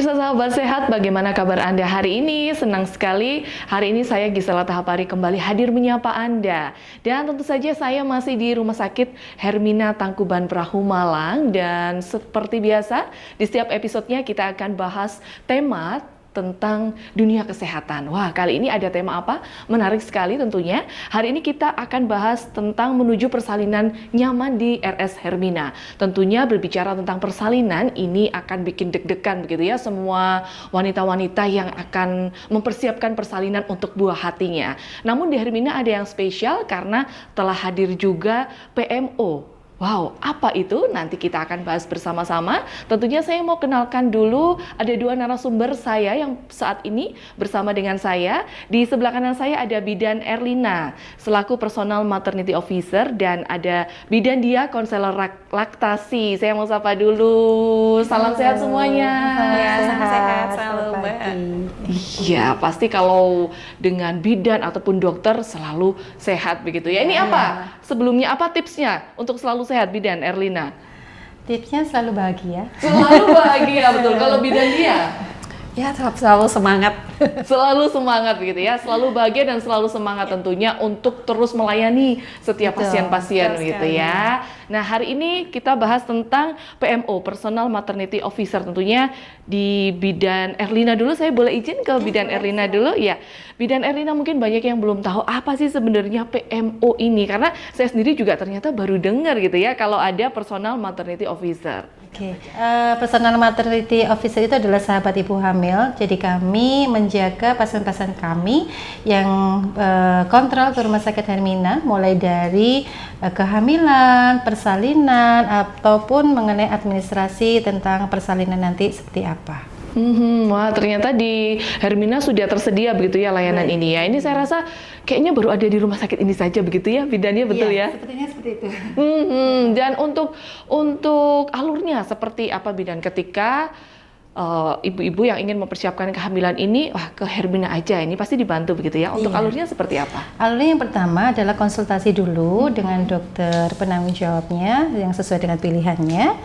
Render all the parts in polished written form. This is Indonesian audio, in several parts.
Pemirsa sahabat sehat, bagaimana kabar Anda hari ini? Senang sekali hari ini saya Gisela Tahapari kembali hadir menyapa Anda. Dan tentu saja saya masih di Rumah Sakit Hermina Tangkuban Perahu Malang. Dan seperti biasa, di setiap episodenya kita akan bahas tema tentang dunia kesehatan. Wah, kali ini ada tema apa? Menarik sekali tentunya. Hari ini kita akan bahas tentang menuju persalinan nyaman di RS Hermina. Tentunya berbicara tentang persalinan ini akan bikin deg-degan begitu ya semua wanita-wanita yang akan mempersiapkan persalinan untuk buah hatinya. Namun di Hermina ada yang spesial karena telah hadir juga PMO. Wow, apa itu? Nanti kita akan bahas bersama-sama. Tentunya saya mau kenalkan dulu, ada dua narasumber saya yang saat ini bersama dengan saya. Di sebelah kanan saya ada Bidan Erlina, selaku Personal Maternity Officer, dan ada Bidan Dia, konselor laktasi. Saya mau sapa dulu. Salam sehat semuanya. Ya, salam sehat selalu, Mbak. Iya, pasti kalau dengan bidan ataupun dokter selalu sehat begitu ya. Ini apa? Sebelumnya apa tipsnya untuk selalu sehat, Bidan Erlina? Tipsnya selalu bahagia. Selalu bahagia, betul. Kalau Bidan Dia? Ya, selalu semangat. Selalu semangat gitu ya, selalu bahagia dan selalu semangat tentunya untuk terus melayani setiap pasien-pasien gitu ya. Nah, hari ini kita bahas tentang PMO, Personal Maternity Officer, tentunya di Bidan Erlina dulu. Saya boleh izin ke Bidan Erlina dulu ya. Bidan Erlina, mungkin banyak yang belum tahu apa sih sebenarnya PMO ini, karena saya sendiri juga ternyata baru dengar gitu ya kalau ada Personal Maternity Officer. Personal Maternity Officer itu adalah sahabat ibu hamil. Jadi kami menjaga pasien-pasien kami yang kontrol ke Rumah Sakit Hermina, mulai dari kehamilan, persalinan, ataupun mengenai administrasi tentang persalinan nanti seperti apa. Wah, ternyata di Hermina sudah tersedia begitu ya layanan ini ya. Ini saya rasa kayaknya baru ada di rumah sakit ini saja begitu ya, bidannya betul ya? Sepertinya seperti itu. Dan untuk alurnya seperti apa, Bidan, ketika ibu-ibu yang ingin mempersiapkan kehamilan ini, wah, ke Hermina aja, ini pasti dibantu begitu ya. Untuk alurnya seperti apa? Alurnya yang pertama adalah konsultasi dulu dengan dokter penanggung jawabnya yang sesuai dengan pilihannya.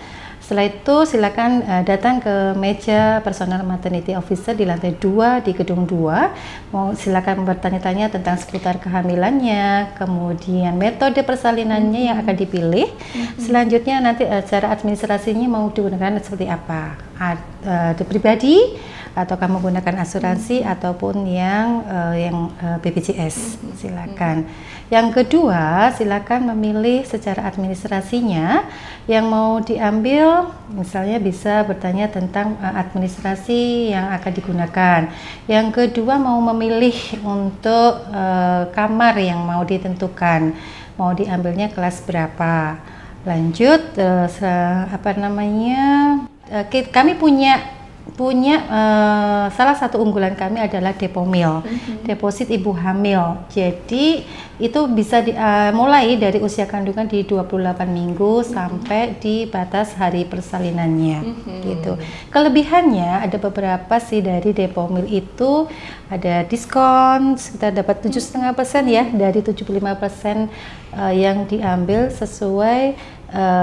Setelah itu silakan datang ke meja Personal Maternity Officer di lantai 2 di gedung 2. Mau silakan bertanya-tanya tentang seputar kehamilannya, kemudian metode persalinannya yang akan dipilih. Selanjutnya nanti cara administrasinya mau digunakan seperti apa? Pribadi atau kamu menggunakan asuransi ataupun yang BPJS, silakan. Yang kedua, silakan memilih secara administrasinya yang mau diambil, misalnya bisa bertanya tentang administrasi yang akan digunakan. Yang kedua, mau memilih untuk kamar yang mau ditentukan, mau diambilnya kelas berapa. Lanjut, kami punya salah satu unggulan kami adalah Depomil, deposit ibu hamil. Jadi itu bisa mulai dari usia kandungan di 28 minggu sampai di batas hari persalinannya gitu. Kelebihannya ada beberapa sih dari Depomil itu, ada diskon kita dapat 7,5% ya dari 75% yang diambil sesuai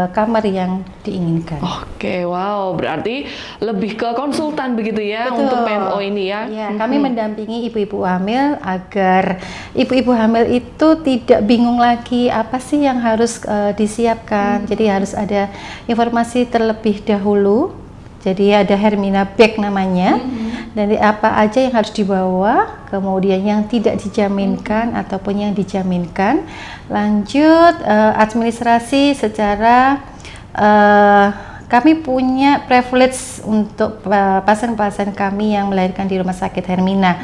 kamar yang diinginkan. Oke, wow, berarti lebih ke konsultan begitu ya. Betul. Untuk PMO ini ya. Ya, kami mendampingi ibu-ibu hamil agar ibu-ibu hamil itu tidak bingung lagi apa sih yang harus disiapkan. Jadi harus ada informasi terlebih dahulu. Jadi ada Hermina Bag namanya. Dan apa aja yang harus dibawa, kemudian yang tidak dijaminkan ataupun yang dijaminkan. Lanjut administrasi secara kami punya privilege untuk pasien-pasien kami yang melahirkan di Rumah Sakit Hermina.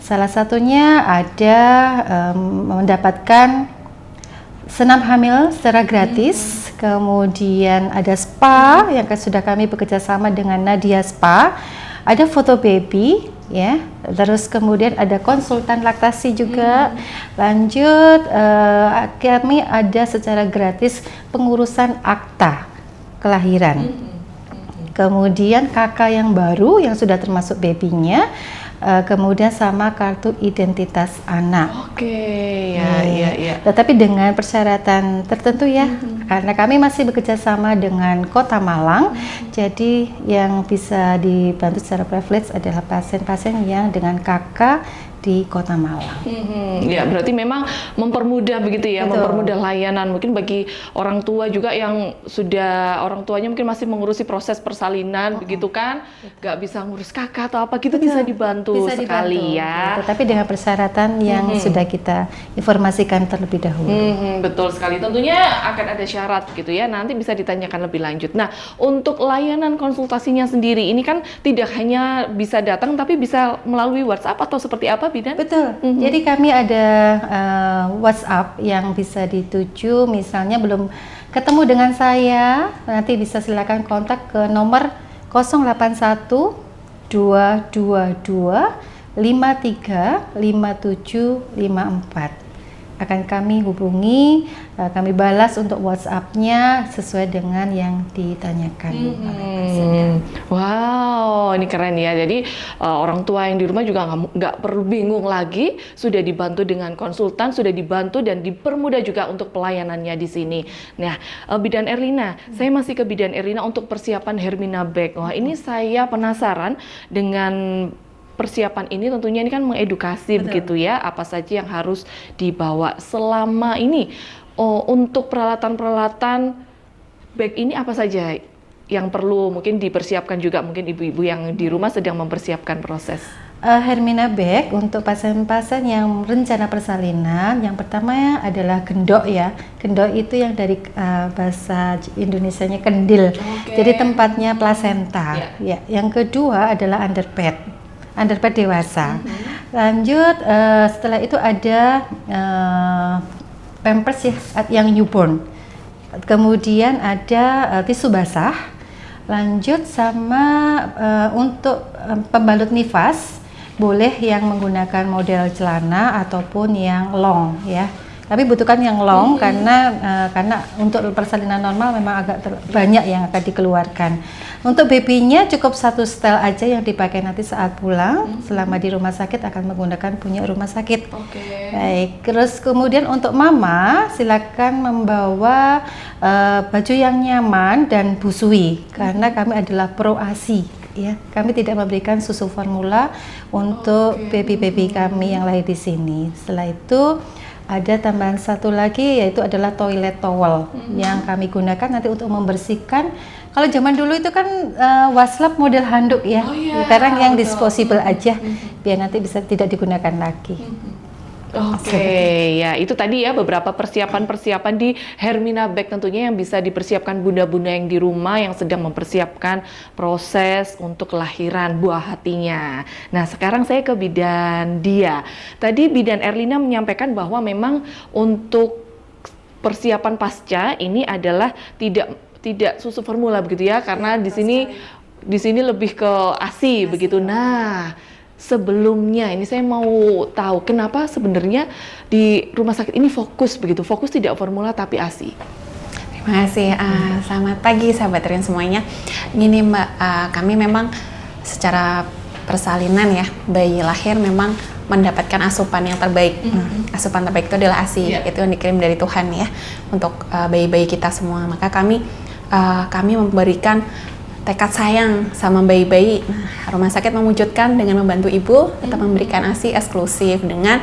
Salah satunya ada mendapatkan senam hamil secara gratis, kemudian ada spa yang sudah kami bekerja sama dengan Nadia Spa, ada foto baby ya, terus kemudian ada konsultan laktasi juga. Lanjut kami ada secara gratis pengurusan akta kelahiran. Kemudian kakak yang baru yang sudah termasuk babynya kemudian sama kartu identitas anak. Oke, ya. Tetapi dengan persyaratan tertentu ya, karena kami masih bekerja sama dengan Kota Malang, jadi yang bisa dibantu secara privilege adalah pasien-pasien yang dengan KK di Kota Malang. Ya, berarti memang mempermudah begitu ya, Betul. mempermudah layanan. Mungkin bagi orang tua juga yang sudah orang tuanya mungkin masih mengurusi proses persalinan, begitu kan, nggak bisa ngurus kakak atau apa gitu, bisa dibantu Bisa sekali dibantu, ya. tetapi dengan persyaratan yang sudah kita informasikan terlebih dahulu. Betul sekali. Tentunya akan ada syarat gitu ya. Nanti bisa ditanyakan lebih lanjut. Nah, untuk layanan konsultasinya sendiri ini kan tidak hanya bisa datang tapi bisa melalui WhatsApp atau seperti apa, Bidan? Betul. Jadi kami ada WhatsApp yang bisa dituju, misalnya belum ketemu dengan saya, nanti bisa silakan kontak ke nomor 081 222 53 57 54. Akan kami hubungi, kami balas untuk WhatsApp-nya sesuai dengan yang ditanyakan oleh pasiennya. Wow, ini keren ya. Jadi orang tua yang di rumah juga nggak perlu bingung lagi, sudah dibantu dengan konsultan, sudah dibantu dan dipermudah juga untuk pelayanannya di sini. Nah, Bidan Erlina, saya masih ke Bidan Erlina untuk persiapan Hermina Bag. Wah, ini saya penasaran dengan persiapan ini, tentunya ini kan mengedukasi begitu ya, apa saja yang harus dibawa selama ini. Untuk peralatan-peralatan bag ini apa saja yang perlu mungkin dipersiapkan juga, mungkin ibu-ibu yang di rumah sedang mempersiapkan proses. Hermina Bag untuk pasien-pasien yang rencana persalinan, yang pertama adalah gendok ya. Gendok itu yang dari bahasa Indonesianya kendil. Jadi tempatnya plasenta. Ya. Yang kedua adalah underpad dewasa. Lanjut setelah itu ada pampers ya, yang newborn. Kemudian ada tisu basah. Lanjut sama untuk pembalut nifas, boleh yang menggunakan model celana ataupun yang long ya. Tapi butuhkan yang long karena untuk persalinan normal memang agak banyak yang akan dikeluarkan. Untuk babynya cukup satu setel aja yang dipakai nanti saat pulang. Selama di rumah sakit akan menggunakan punya rumah sakit. Baik, terus kemudian untuk mama silakan membawa baju yang nyaman dan busui karena kami adalah pro ASI. Ya, kami tidak memberikan susu formula untuk baby-baby kami yang lahir di sini. Setelah itu ada tambahan satu lagi yaitu adalah toilet towel yang kami gunakan nanti untuk membersihkan. Kalau zaman dulu itu kan waslap model handuk ya. Sekarang yang disposable aja biar nanti bisa tidak digunakan lagi. Oke, ya itu tadi ya beberapa persiapan-persiapan di Hermina Bag tentunya yang bisa dipersiapkan bunda-bunda yang di rumah yang sedang mempersiapkan proses untuk kelahiran buah hatinya. Nah, sekarang saya ke Bidan Dia. Tadi Bidan Erlina menyampaikan bahwa memang untuk persiapan pasca ini adalah tidak susu formula begitu ya, karena di sini lebih ke ASI begitu. Nah, sebelumnya ini saya mau tahu kenapa sebenarnya di rumah sakit ini fokus tidak formula tapi ASI. Terima kasih. Selamat pagi sahabat Rian semuanya. Gini Mbak, kami memang secara persalinan ya, bayi lahir memang mendapatkan asupan yang terbaik. Asupan terbaik itu adalah ASI, itu yang dikirim dari Tuhan ya untuk bayi-bayi kita semua. Maka kami memberikan tekad sayang sama bayi-bayi. Nah, rumah sakit mewujudkan dengan membantu ibu tetap memberikan ASI eksklusif dengan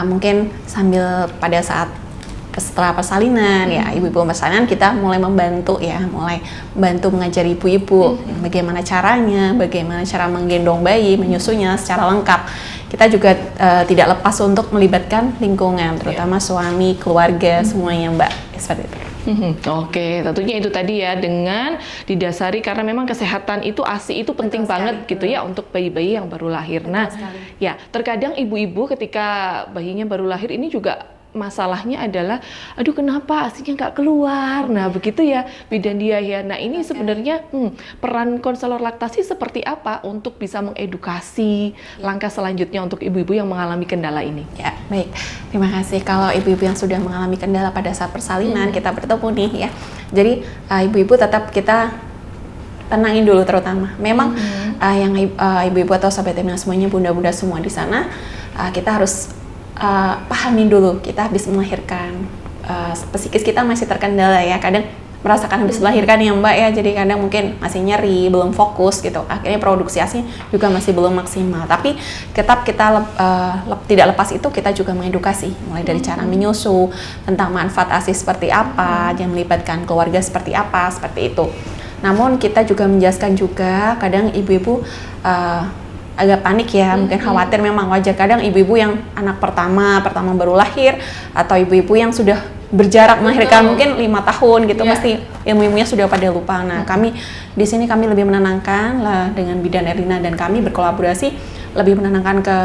mungkin sambil pada saat setelah persalinan ya, ibu-ibu persalinan kita mulai membantu mengajari ibu-ibu bagaimana caranya, bagaimana cara menggendong bayi, menyusunya secara lengkap. Kita juga tidak lepas untuk melibatkan lingkungan, terutama suami, keluarga, semuanya Mbak, seperti itu. Oke, tentunya itu tadi ya, dengan didasari karena memang kesehatan itu ASI itu penting banget gitu ya untuk bayi-bayi yang baru lahir. Nah, ya terkadang ibu-ibu ketika bayinya baru lahir ini juga masalahnya adalah, aduh kenapa ASInya nggak keluar. Nah begitu ya Bidan Dia ya. Nah ini sebenarnya peran konselor laktasi seperti apa untuk bisa mengedukasi langkah selanjutnya untuk ibu-ibu yang mengalami kendala ini? Ya baik, terima kasih. Kalau ibu-ibu yang sudah mengalami kendala pada saat persalinan kita bertemu nih ya. Jadi ibu-ibu tetap kita tenangin dulu terutama. Memang ibu-ibu atau sahabat Hermina semuanya, bunda-bunda semua di sana, kita harus pahamin dulu, kita habis melahirkan, psikis kita masih terkendala ya, kadang merasakan habis melahirkan ya Mbak ya, jadi kadang mungkin masih nyeri, belum fokus gitu, akhirnya produksi ASI juga masih belum maksimal. Tapi tetap kita tidak lepas itu, kita juga mengedukasi mulai dari cara menyusu, tentang manfaat ASI seperti apa, yang melibatkan keluarga seperti apa, seperti itu. Namun kita juga menjelaskan juga, kadang ibu-ibu agak panik ya, mungkin khawatir, memang wajar. Kadang ibu-ibu yang anak pertama baru lahir, atau ibu-ibu yang sudah berjarak melahirkan mungkin 5 tahun gitu, pasti ilmu-ilmunya sudah pada lupa. Nah, kami di sini kami lebih menenangkan lah dengan Bidan Erlina, dan kami berkolaborasi lebih menenangkan ke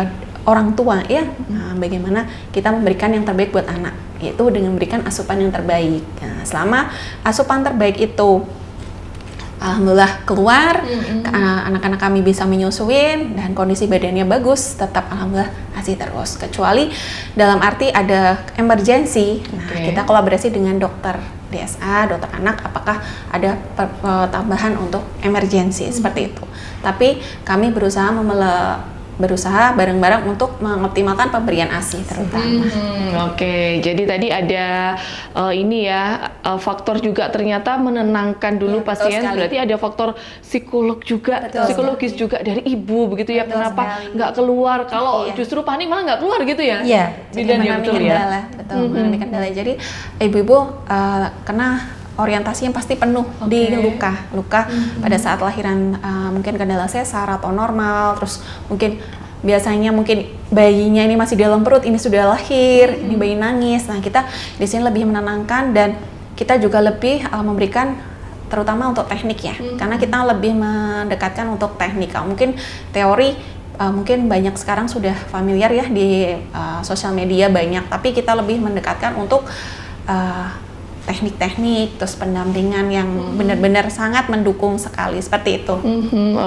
orang tua ya. Nah, bagaimana kita memberikan yang terbaik buat anak, yaitu dengan memberikan asupan yang terbaik. Nah, selama asupan terbaik itu alhamdulillah keluar, anak-anak kami bisa menyusuin dan kondisi badannya bagus, tetap alhamdulillah ASI terus. Kecuali dalam arti ada emergency, nah kita kolaborasi dengan dokter DSA, dokter anak, apakah ada tambahan untuk emergency seperti itu. Tapi kami berusaha bareng-bareng untuk mengoptimalkan pemberian ASI terutama. Oke, jadi tadi ada faktor juga ternyata menenangkan dulu pasien. Berarti ada faktor psikolog juga, psikologis juga dari ibu begitu ya. Kenapa nggak keluar? Kalau justru panik malah nggak keluar gitu ya? Iya. Jadi mengalami kendala, mengalami kendala. Jadi ibu-ibu kena orientasi yang pasti penuh di luka pada saat lahiran, mungkin kendala sesar atau normal, terus mungkin biasanya mungkin bayinya ini masih dalam perut, ini sudah lahir, ini bayi nangis. Nah, kita di sini lebih menenangkan, dan kita juga lebih memberikan terutama untuk teknik ya, karena kita lebih mendekatkan untuk teknik. Mungkin teori mungkin banyak sekarang sudah familiar ya di sosial media banyak, tapi kita lebih mendekatkan untuk teknik-teknik, terus pendampingan yang benar-benar sangat mendukung sekali, seperti itu.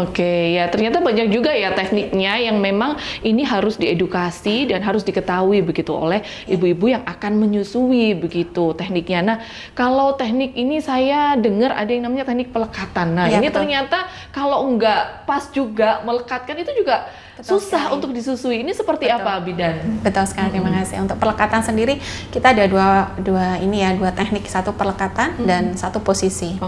Oke, ya ternyata banyak juga ya tekniknya yang memang ini harus diedukasi dan harus diketahui begitu oleh ibu-ibu yang akan menyusui begitu tekniknya. Nah, kalau teknik ini saya dengar ada yang namanya teknik pelekatan. Nah, ini ternyata kalau nggak pas juga melekatkan itu juga susah untuk disusui. Ini seperti apa, Bidan? Betul sekali, terima kasih. Untuk pelekatan sendiri kita ada dua teknik, satu pelekatan dan satu posisi.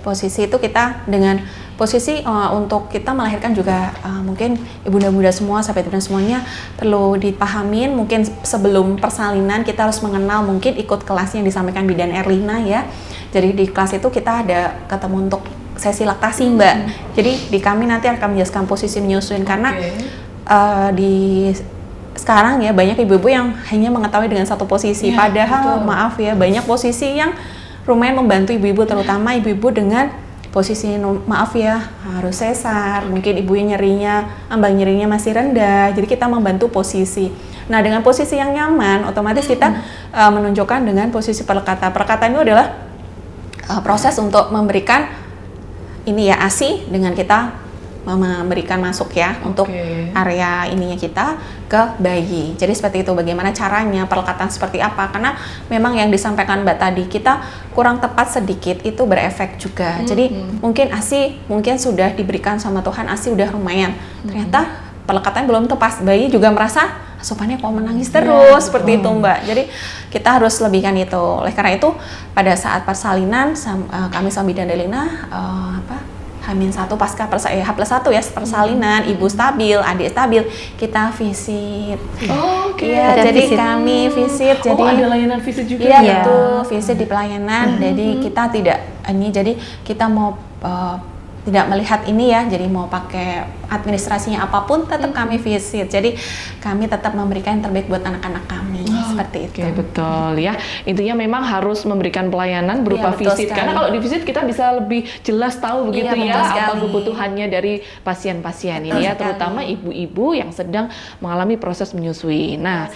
Posisi itu kita dengan posisi untuk kita melahirkan juga mungkin ibunda-bunda semua, sahabat ibunda semuanya perlu dipahamin. Mungkin sebelum persalinan kita harus mengenal, mungkin ikut kelas yang disampaikan Bidan Erlina ya. Jadi di kelas itu kita ada ketemu untuk sesi laktasi Mbak. Jadi di kami nanti akan menjelaskan posisi menyusuin, karena di sekarang ya banyak ibu-ibu yang hanya mengetahui dengan satu posisi, padahal maaf ya banyak posisi yang lumayan membantu ibu-ibu, terutama ibu-ibu dengan posisi maaf ya harus sesar, mungkin ibunya ambang nyerinya masih rendah, jadi kita membantu posisi. Nah, dengan posisi yang nyaman otomatis kita menunjukkan dengan posisi pelekatan. Pelekatan itu adalah proses untuk memberikan ASI dengan kita memberikan masuk ya untuk area ininya kita ke bayi. Jadi seperti itu, bagaimana caranya, pelekatan seperti apa, karena memang yang disampaikan Mbak tadi kita kurang tepat sedikit itu berefek juga. Jadi mungkin ASI sudah diberikan sama Tuhan, ASI udah lumayan, ternyata pelekatan belum tepat, bayi juga merasa asupannya kok menangis terus, seperti itu Mbak. Jadi kita harus lebihkan itu. Oleh karena itu pada saat persalinan kami sama Bidan Erlina H-1 pasca H+1 ya persalinan, ibu stabil, adik stabil, kita visit. Jadi visit. Kami visit. Jadi ada layanan visit juga. Iya, betul, visit di pelayanan. Jadi kita jadi kita mau tidak melihat ini ya, jadi mau pakai administrasinya apapun tetap kami visit. Jadi kami tetap memberikan yang terbaik buat anak-anak kami, seperti itu. Betul ya. Intinya memang harus memberikan pelayanan berupa visit, karena kalau di visit kita bisa lebih jelas tahu begitu apa kebutuhannya dari pasien-pasien ini ya, terutama ibu-ibu yang sedang mengalami proses menyusui. Nah,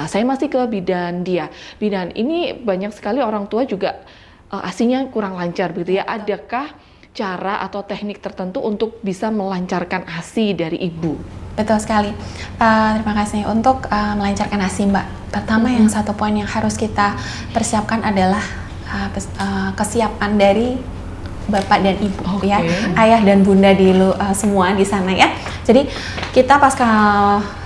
saya masih ke Bidan Dia. Bidan, ini banyak sekali orang tua juga ASInya kurang lancar begitu ya. Adakah cara atau teknik tertentu untuk bisa melancarkan ASI dari ibu? Betul sekali. Terima kasih. Untuk melancarkan ASI Mbak, pertama yang satu poin yang harus kita persiapkan adalah kesiapan dari bapak dan ibu Oke. ya, ayah dan bunda semua di sana ya. Jadi kita pasca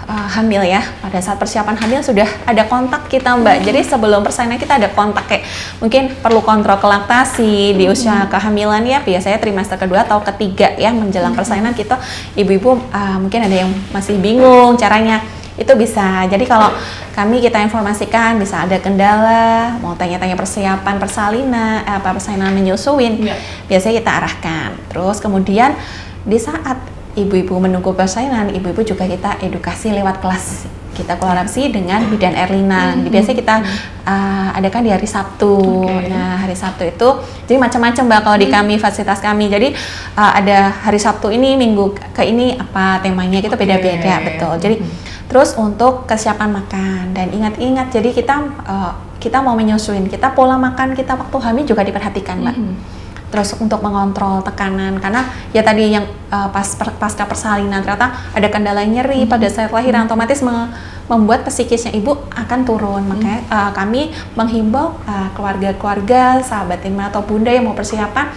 hamil ya, pada saat persiapan hamil sudah ada kontak kita Mbak. Jadi sebelum persalinan kita ada kontak, kayak mungkin perlu kontrol ke laktasi di usia kehamilan ya, biasanya trimester kedua atau ketiga ya menjelang persalinan kita, ibu-ibu mungkin ada yang masih bingung caranya. Itu bisa, jadi kalau kita informasikan bisa ada kendala, mau tanya-tanya persiapan persalinan, persalinan menyusuin, biasanya kita arahkan. Terus kemudian di saat ibu-ibu menunggu persalinan, ibu-ibu juga kita edukasi lewat kelas kita kolaborasi dengan Bidan Erlina. Biasanya kita adakan di hari Sabtu. Nah, hari Sabtu itu jadi macam-macam Mbak kalau di kami, fasilitas kami. Jadi ada hari Sabtu ini, minggu ke ini apa temanya, kita beda-beda, betul. Jadi terus untuk kesiapan makan, dan ingat-ingat, jadi kita mau menyusuin, kita pola makan kita waktu hamil juga diperhatikan Mbak. Terus untuk mengontrol tekanan, karena ya tadi yang pasca persalinan ternyata ada kendala nyeri pada saat lahiran, otomatis membuat psikisnya ibu akan turun. Makanya kami menghimbau keluarga-keluarga, sahabat tim atau bunda yang mau persiapan,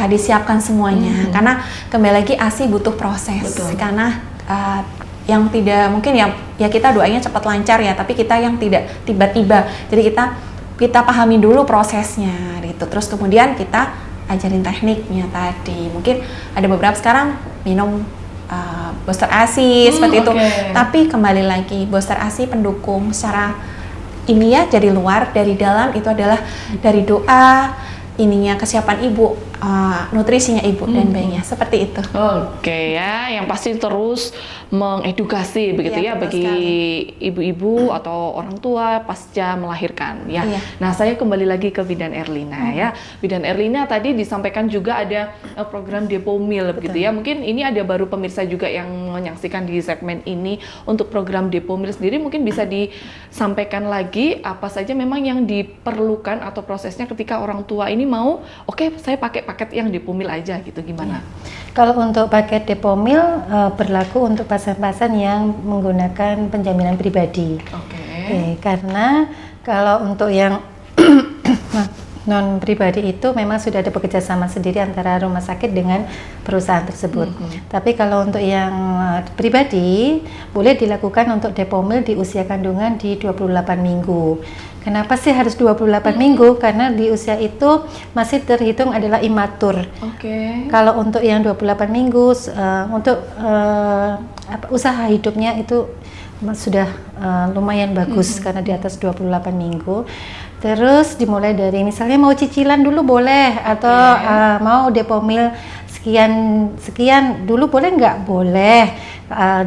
disiapkan semuanya. Karena kembali lagi ASI butuh proses. Karena yang tidak mungkin ya kita doanya cepat lancar ya, tapi kita yang tidak tiba-tiba. Jadi kita pahami dulu prosesnya gitu. Terus kemudian kita ajarin tekniknya tadi. Mungkin ada beberapa sekarang minum booster ASI seperti itu. Tapi kembali lagi, booster ASI pendukung secara ini ya, dari luar, dari dalam itu adalah dari doa, ininya kesiapan ibu, nutrisinya ibu dan bayinya, seperti itu. Oke ya, yang pasti terus mengedukasi begitu ya bagi ibu-ibu atau orang tua pasca melahirkan ya. Nah, saya kembali lagi ke Bidan Erlina ya. Bidan Erlina tadi disampaikan juga ada program Depo Meal begitu ya. Mungkin ini ada baru pemirsa juga yang menyaksikan di segmen ini. Untuk program Depo Meal sendiri mungkin bisa disampaikan lagi apa saja memang yang diperlukan atau prosesnya ketika orang tua ini mau, oke, saya pakai paket yang Depo Meal aja gitu, gimana? Kalau untuk paket Depo Meal berlaku untuk pasien-pasien yang menggunakan penjaminan pribadi. Karena kalau untuk yang non pribadi itu memang sudah ada bekerjasama sendiri antara rumah sakit dengan perusahaan tersebut. Tapi kalau untuk yang pribadi boleh dilakukan untuk Depo Meal di usia kandungan di 28 minggu. Kenapa sih harus 28 minggu? Karena di usia itu masih terhitung adalah imatur. Kalau untuk yang 28 minggu untuk usaha hidupnya itu sudah lumayan bagus karena di atas 28 minggu. Terus dimulai dari misalnya mau cicilan dulu boleh, atau mau Depo Meal sekian dulu boleh nggak? Boleh,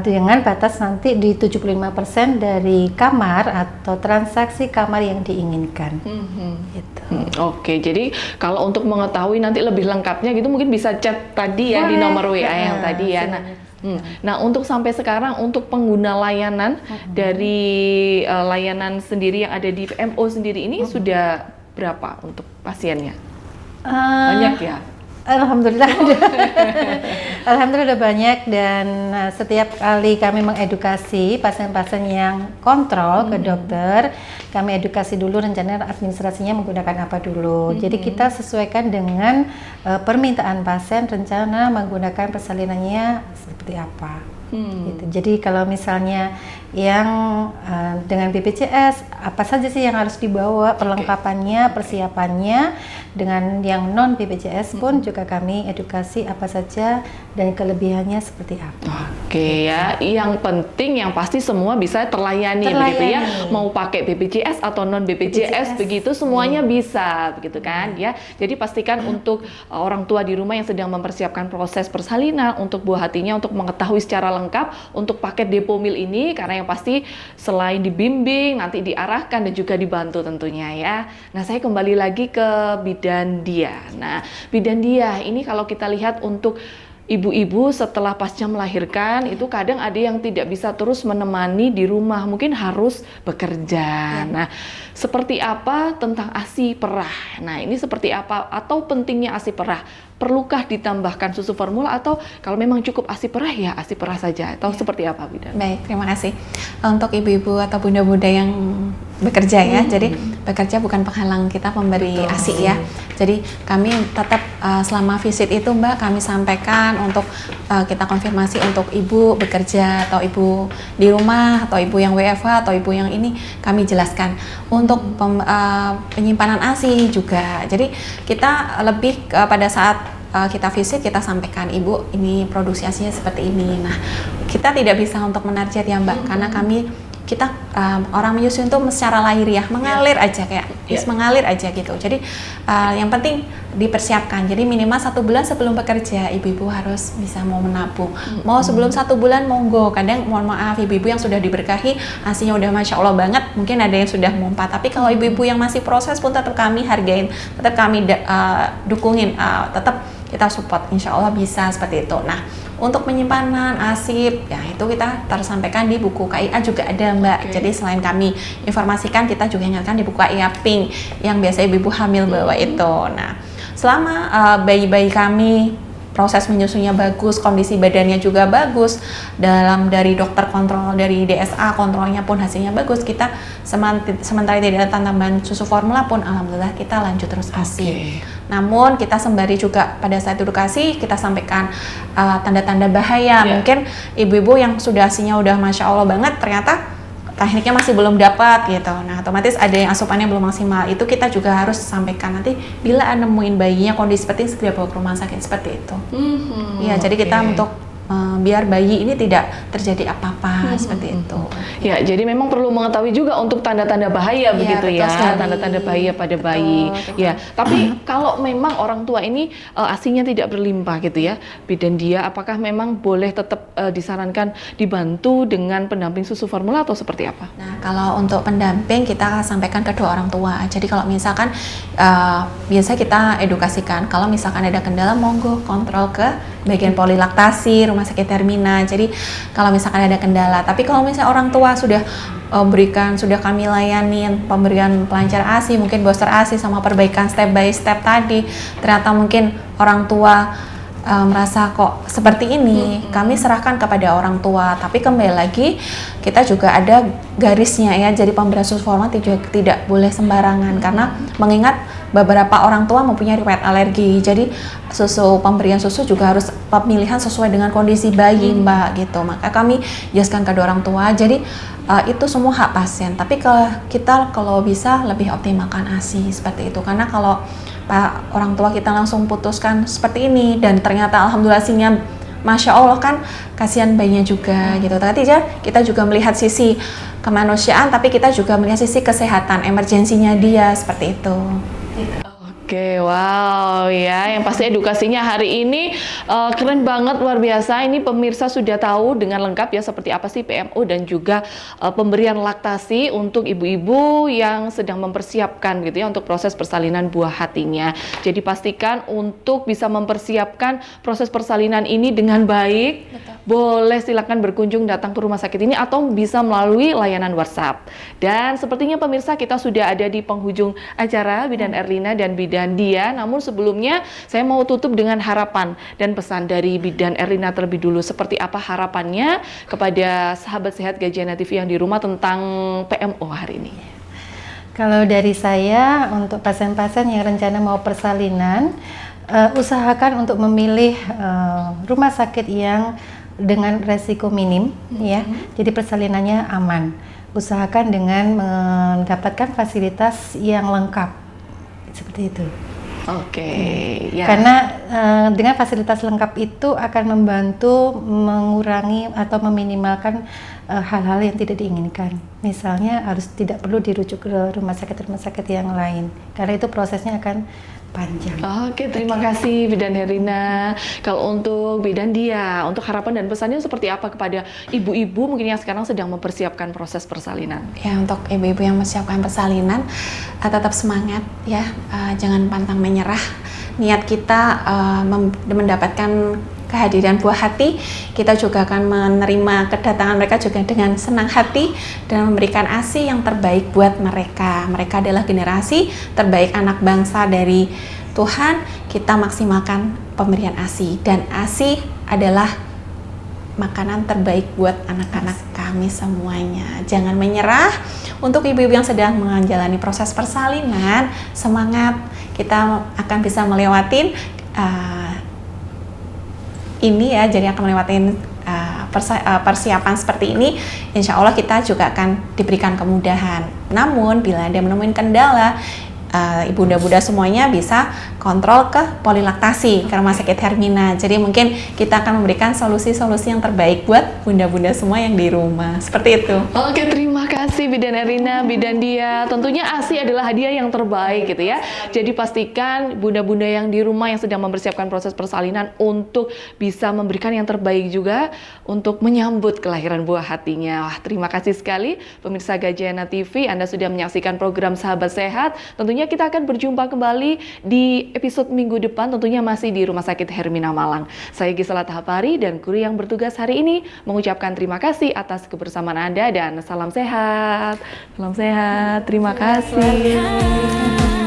dengan batas nanti di 75% dari kamar atau transaksi kamar yang diinginkan. Gitu. Oke, jadi kalau untuk mengetahui nanti lebih lengkapnya gitu mungkin bisa chat tadi ya, di nomor WA yang tadi ya. Nah, untuk sampai sekarang untuk pengguna layanan dari layanan sendiri yang ada di MO sendiri ini sudah berapa untuk pasiennya? Banyak ya? Alhamdulillah, alhamdulillah udah banyak, dan setiap kali kami mengedukasi pasien-pasien yang kontrol ke dokter, kami edukasi dulu rencana administrasinya menggunakan apa dulu. Jadi kita sesuaikan dengan permintaan pasien, rencana menggunakan persalinannya seperti apa. Gitu. Jadi kalau misalnya yang dengan BPJS apa saja sih yang harus dibawa, perlengkapannya, persiapannya. Dengan yang non BPJS pun juga kami edukasi apa saja dan kelebihannya seperti apa. Oke ya, yang penting yang pasti semua bisa terlayani begitu ya. Mau pakai BPJS atau non BPJS begitu semuanya bisa begitu kan ya. Jadi pastikan untuk orang tua di rumah yang sedang mempersiapkan proses persalinan, untuk buah hatinya untuk mengetahui secara lengkap untuk paket Depo Meal ini, karena yang pasti selain dibimbing nanti diarahkan dan juga dibantu tentunya ya. Nah, saya kembali lagi ke Bidan Dia. Nah, Bidan Dia ini kalau kita lihat untuk ibu-ibu setelah pasca melahirkan itu kadang ada yang tidak bisa terus menemani di rumah, mungkin harus bekerja. Nah, seperti apa tentang ASI perah? Nah, ini seperti apa atau pentingnya ASI perah? Perlukah ditambahkan susu formula atau kalau memang cukup ASI perah ya ASI perah saja, atau seperti apa, Bidan? Baik, terima kasih. Untuk ibu-ibu atau bunda-bunda yang bekerja ya. Jadi bekerja bukan penghalang kita memberi ASI ya. Jadi kami tetap selama visit itu Mbak, kami sampaikan untuk kita konfirmasi untuk ibu bekerja atau ibu di rumah atau ibu yang WFH atau ibu yang ini, kami jelaskan untuk penyimpanan ASI juga. Jadi kita lebih pada saat kita visit, kita sampaikan ibu ini produksi ASINya seperti ini. Nah, kita tidak bisa untuk menarget ya Mbak, karena kita orang menyusui itu secara lahiriah mengalir aja kayak mengalir aja gitu. Jadi yang penting dipersiapkan. Jadi minimal 1 bulan sebelum bekerja ibu-ibu harus bisa mau menabung. Mau sebelum 1 bulan monggo. Kadang mohon maaf ibu-ibu yang sudah diberkahi ASINya udah masya Allah banget. Mungkin ada yang sudah mengumpat. Tapi kalau ibu-ibu yang masih proses pun tetap kami hargain, tetap kami dukungin, tetap kita support. Insya Allah bisa seperti itu. Nah, untuk penyimpanan arsip, ya itu kita tersampaikan di buku KIA juga ada Mbak. Jadi selain kami informasikan, kita juga ingatkan di buku KIA Pink yang biasa ibu-ibu hamil bawa itu. Nah, selama bayi-bayi kami proses menyusunya bagus, kondisi badannya juga bagus, dari dokter kontrol, dari DSA kontrolnya pun hasilnya bagus, kita sementara tidak ada tambahan susu formula pun alhamdulillah kita lanjut terus ASI. Namun kita sembari juga pada saat edukasi kita sampaikan tanda-tanda bahaya. Mungkin ibu-ibu yang sudah ASINya udah masya Allah banget ternyata tekniknya masih belum dapat gitu. Nah, otomatis ada yang asupannya belum maksimal. Itu kita juga harus sampaikan nanti bila nemuin bayinya kondisi seperti ini segera bawa ke rumah sakit seperti itu. Iya, jadi kita untuk biar bayi ini tidak terjadi apa-apa seperti itu. Ya, jadi memang perlu mengetahui juga untuk tanda-tanda bahaya begitu ya, tanda-tanda bahaya pada bayi. Ya, tapi kalau memang orang tua ini ASINya tidak berlimpah gitu ya, bidan dia, apakah memang boleh tetap disarankan dibantu dengan pendamping susu formula atau seperti apa? Nah, kalau untuk pendamping kita sampaikan ke kedua orang tua. Jadi kalau misalkan biasa kita edukasikan, kalau misalkan ada kendala monggo kontrol ke bagian polilaktasi rumah sakit Hermina. Jadi kalau misalkan ada kendala, tapi kalau misalnya orang tua sudah sudah kami layanin pemberian pelancar ASI, mungkin booster ASI sama perbaikan step by step tadi, ternyata mungkin orang tua merasa kok seperti ini, kami serahkan kepada orang tua. Tapi kembali lagi kita juga ada garisnya ya, jadi pemberian susu formula tidak boleh sembarangan karena mengingat beberapa orang tua mempunyai riwayat alergi. Jadi pemberian susu juga harus pemilihan sesuai dengan kondisi bayi Mbak gitu. Maka kami jelaskan ke orang tua. Jadi itu semua hak pasien. Tapi kita kalau bisa lebih optimalkan ASI seperti itu. Karena kalau orang tua kita langsung putuskan seperti ini dan ternyata alhamdulillah ASINya masya Allah kan kasihan bayinya juga gitu. Tadi kita juga melihat sisi kemanusiaan, tapi kita juga melihat sisi kesehatan emergensinya dia seperti itu. Oke, wow ya, yang pasti edukasinya hari ini keren banget, luar biasa. Ini pemirsa sudah tahu dengan lengkap ya seperti apa sih PMO dan juga pemberian laktasi untuk ibu-ibu yang sedang mempersiapkan gitu ya untuk proses persalinan buah hatinya. Jadi pastikan untuk bisa mempersiapkan proses persalinan ini dengan baik. Betul. Boleh silakan berkunjung datang ke rumah sakit ini atau bisa melalui layanan WhatsApp. Dan sepertinya pemirsa kita sudah ada di penghujung acara Bidan Erlina dan Bidan Dia. Namun sebelumnya saya mau tutup dengan harapan dan pesan dari Bidan Erlina terlebih dulu. Seperti apa harapannya kepada sahabat sehat Gajana TV yang di rumah tentang PMO hari ini? Kalau dari saya untuk pasien-pasien yang rencana mau persalinan, usahakan untuk memilih rumah sakit yang dengan resiko minim ya. Jadi persalinannya aman. Usahakan dengan mendapatkan fasilitas yang lengkap. Seperti itu. Oke, ya. Karena dengan fasilitas lengkap itu akan membantu mengurangi atau meminimalkan hal-hal yang tidak diinginkan. Misalnya harus tidak perlu dirujuk ke rumah sakit yang lain. Karena itu prosesnya akan panjang. Oke, terima kasih Bidan Herlina. Kalau untuk Bidan Dia, untuk harapan dan pesannya seperti apa kepada ibu-ibu mungkin yang sekarang sedang mempersiapkan proses persalinan? Ya, untuk ibu-ibu yang mempersiapkan persalinan, tetap semangat ya, jangan pantang menyerah. Niat kita mendapatkan kehadiran buah hati, kita juga akan menerima kedatangan mereka juga dengan senang hati dan memberikan ASI yang terbaik buat mereka. Mereka adalah generasi terbaik anak bangsa dari Tuhan. Kita maksimalkan pemberian ASI, dan ASI adalah makanan terbaik buat anak-anak kami semuanya. Jangan menyerah untuk ibu-ibu yang sedang menjalani proses persalinan, semangat, kita akan bisa melewatin ini ya, jadi akan melewatin persiapan seperti ini, insya Allah kita juga akan diberikan kemudahan. Namun bila ada menemukan kendala, bunda-bunda semuanya bisa kontrol ke polilaktasi, ke Rumah Sakit Hermina. Jadi mungkin kita akan memberikan solusi-solusi yang terbaik buat bunda-bunda semua yang di rumah. Seperti itu. Oke, terima kasih Bidan Erina, Bidan Dia. Tentunya ASI adalah hadiah yang terbaik gitu ya. Jadi pastikan bunda-bunda yang di rumah yang sedang mempersiapkan proses persalinan untuk bisa memberikan yang terbaik juga untuk menyambut kelahiran buah hatinya. Wah, terima kasih sekali pemirsa Gajayana TV. Anda sudah menyaksikan program Sahabat Sehat. Tentunya kita akan berjumpa kembali di episode minggu depan, tentunya masih di Rumah Sakit Hermina Malang. Saya Gisela Tahapari dan kru yang bertugas hari ini mengucapkan terima kasih atas kebersamaan Anda dan salam sehat. Salam sehat. Terima kasih.